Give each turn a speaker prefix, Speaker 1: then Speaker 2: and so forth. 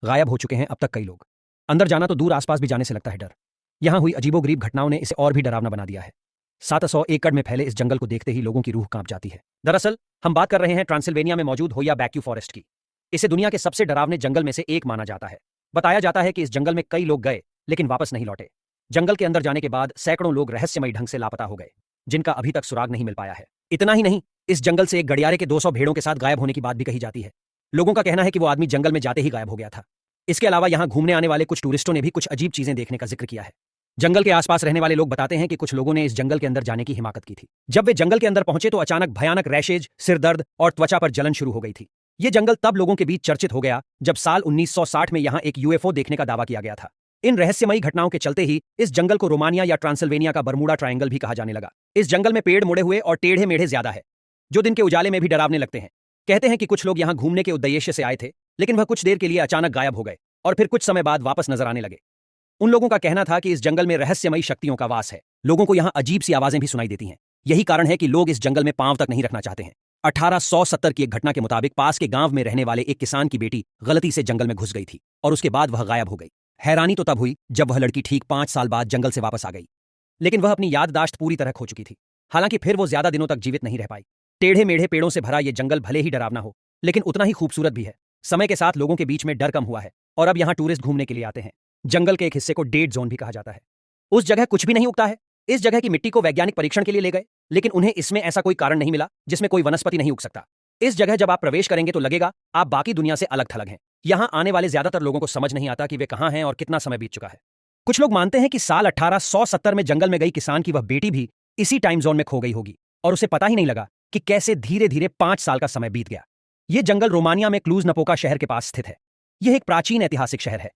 Speaker 1: गायब हो चुके हैं अब तक कई लोग। अंदर जाना तो दूर, आसपास भी जाने से लगता है डर। यहां हुई अजीबोगरीब घटनाओं ने इसे और भी डरावना बना दिया है। 700 एकड़ में फैले इस जंगल को देखते ही लोगों की रूह कांप जाती है। दरअसल हम बात कर रहे हैं ट्रांसिल्वेनिया में मौजूद होया बैक्यू फॉरेस्ट की। इसे दुनिया के सबसे डरावने जंगल में से एक माना जाता है। बताया जाता है कि इस जंगल में कई लोग गए लेकिन वापस नहीं लौटे। जंगल के अंदर जाने के बाद सैकड़ों लोग रहस्यमयी ढंग से लापता हो गए, जिनका अभी तक सुराग नहीं मिल पाया है। इतना ही नहीं, इस जंगल से एक गड़ियारे के 200 भेड़ों के साथ गायब होने की बात भी कही जाती है। लोगों का कहना है कि वो आदमी जंगल में जाते ही गायब हो गया था। इसके अलावा यहां घूमने आने वाले कुछ टूरिस्टों ने भी कुछ अजीब चीजें देखने का जिक्र किया है। जंगल के आसपास रहने वाले लोग बताते हैं कि कुछ लोगों ने इस जंगल के अंदर जाने की हिमाकत की थी। जब वे जंगल के अंदर पहुंचे तो अचानक भयानक रैशेज, सिरदर्द और त्वचा पर जलन शुरू हो गई थी। ये जंगल तब लोगों के बीच चर्चित हो गया जब साल 1960 में यहां एक यूएफओ देखने का दावा किया गया था। इन रहस्यमयी घटनाओं के चलते ही इस जंगल को रोमानिया या ट्रांसिल्वेनिया का बरमूडा ट्रायंगल भी कहा जाने लगा। इस जंगल में पेड़ मुड़े हुए और टेढ़े मेढ़े ज्यादा है, जो दिन के उजाले में भी डरावने लगते हैं। कहते हैं कि कुछ लोग यहां घूमने के उद्देश्य से आए थे, लेकिन वह कुछ देर के लिए अचानक गायब हो गए और फिर कुछ समय बाद वापस नजर आने लगे। उन लोगों का कहना था कि इस जंगल में रहस्यमयी शक्तियों का वास है। लोगों को यहां अजीब सी आवाजें भी सुनाई देती हैं। यही कारण है कि लोग इस जंगल में पांव तक नहीं रखना चाहते हैं। 1870 की एक घटना के मुताबिक पास के गांव में रहने वाले एक किसान की बेटी गलती से जंगल में घुस गई थी और उसके बाद वह गायब हो गई। हैरानी तो तब हुई जब वह लड़की ठीक 5 साल बाद जंगल से वापस आ गई, लेकिन वह अपनी याददाश्त पूरी तरह खो चुकी थी। हालांकि फिर वो ज्यादा दिनों तक जीवित नहीं रह पाई। टेढ़े मेढ़े पेड़ों से भरा ये जंगल भले ही डरावना हो, लेकिन उतना ही खूबसूरत भी है। समय के साथ लोगों के बीच में डर कम हुआ है और अब यहाँ टूरिस्ट घूमने के लिए आते हैं। जंगल के एक हिस्से को डेड जोन भी कहा जाता है। उस जगह कुछ भी नहीं उगता है। इस जगह की मिट्टी को वैज्ञानिक परीक्षण के लिए ले गए, लेकिन उन्हें इसमें ऐसा कोई कारण नहीं मिला जिसमें कोई वनस्पति नहीं उग सकता। इस जगह जब आप प्रवेश करेंगे तो लगेगा आप बाकी दुनिया से अलग थलग हैं। यहां आने वाले ज्यादातर लोगों को समझ नहीं आता कि वे कहां हैं और कितना समय बीत चुका है। कुछ लोग मानते हैं कि साल 1870 में जंगल में गई किसान की वह बेटी भी इसी टाइम जोन में खो गई होगी और उसे पता ही नहीं लगा कि कैसे धीरे धीरे 5 साल का समय बीत गया। यह जंगल रोमानिया में क्लूज नपोका शहर के पास स्थित है। यह एक प्राचीन ऐतिहासिक शहर है